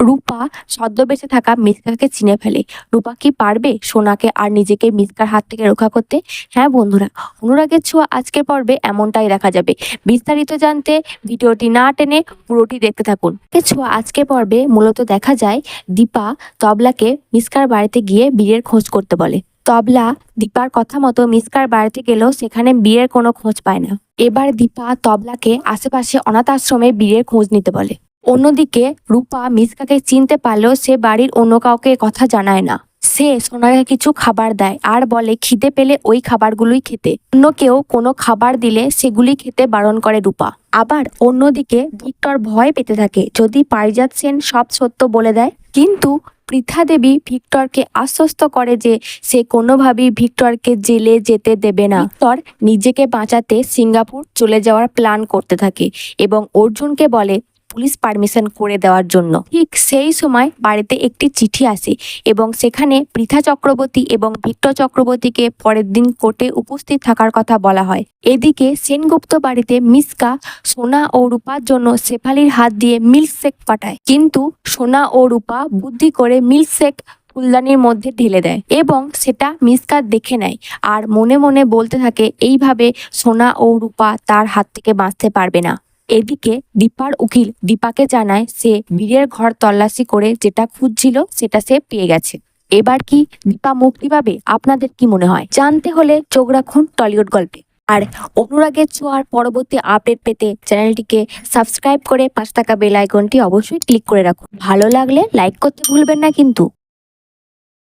রূপা ছদ্মবেশে থাকা মিথিলাকে চিনে ফেলে। রূপা কি পারবে সোনাকে আর নিজেকে মিথিলার হাত থেকে রক্ষা করতে? হ্যাঁ বন্ধুরা, অনুরাগের ছোঁয়া আজকের পর্বে এমনটাই দেখা যাবে। বিস্তারিত জানতে ভিডিওটি না টেনে পুরোটি দেখতে থাকুন। ছোঁয়া আজকের পর্বে মূলত দেখা যায় দীপা তবলাকে মিসকার বাড়িতে গিয়ে বিয়ের খোঁজ করতে বলে। তবলা দীপার কথা মতো মিসকার বাড়িতে গেলেও সেখানে বিয়ের কোনো খোঁজ পায় না। এবার দীপা তবলাকে আশেপাশে অনাথ আশ্রমে বিয়ের খোঁজ নিতে বলে। অন্যদিকে রূপা মিসকাকে চিনতে পারলেও সে বাড়ির অন্য কাউকে কথা জানায় না। সে সোনাকে কিছু খাবার দেয় আর বলে খিদে পেলে ওই খাবারগুলোই খেতে। অন্য কেউ কোনো খাবার দিলে সেগুলি খেতে বারণ করে রূপা। আবার অন্যদিকে ভিক্টর ভয় পেতে থাকে যদি পারিজাত সেন সব সত্য বলে দেয়। কিন্তু পৃথা দেবী ভিক্টরকে আশ্বস্ত করে যে সে কোনোভাবেই ভিক্টরকে জেলে যেতে দেবে না। ভিক্টর নিজেকে বাঁচাতে সিঙ্গাপুর চলে যাওয়ার প্ল্যান করতে থাকে এবং অর্জুনকে বলে পুলিশ পারমিশন করে দেওয়ার জন্য। ঠিক সেই সময় বাড়িতে একটি চিঠি আসে এবং সেখানে পৃথা চক্রবর্তী এবং ভিক্টর চক্রবর্তীকে পরের দিন কোর্টে উপস্থিত থাকার কথা বলা হয়। এদিকে সেনগুপ্ত বাড়িতে মিসকা সোনা ও রূপার জন্য শেফালির হাত দিয়ে মিল্কশেক পাঠায়, কিন্তু সোনা ও রূপা বুদ্ধি করে মিল্কশেক ফুলদানির মধ্যে ঢেলে দেয় এবং সেটা মিসকা দেখে নেয় আর মনে মনে বলতে থাকে এইভাবে সোনা ও রূপা তার হাত থেকে বাঁচতে পারবে না। এদিকে দীপার উকিল দীপাকে জানায় সে বীরের ঘর তল্লাশি করে যেটা খুঁজছিল সেটা সে পেয়ে গেছে। এবার কি দীপা মুক্তি পাবে? আপনাদের কি মনে হয়? জানতে হলে চোখ রাখুন টলিউড গল্পে। আর অনুরাগের ছোঁয়ার পরবর্তী আপডেট পেতে চ্যানেলটিকে সাবস্ক্রাইব করে পাশে থাকা বেল আইকনটি অবশ্যই ক্লিক করে রাখুন। ভালো লাগলে লাইক করতে ভুলবেন না কিন্তু।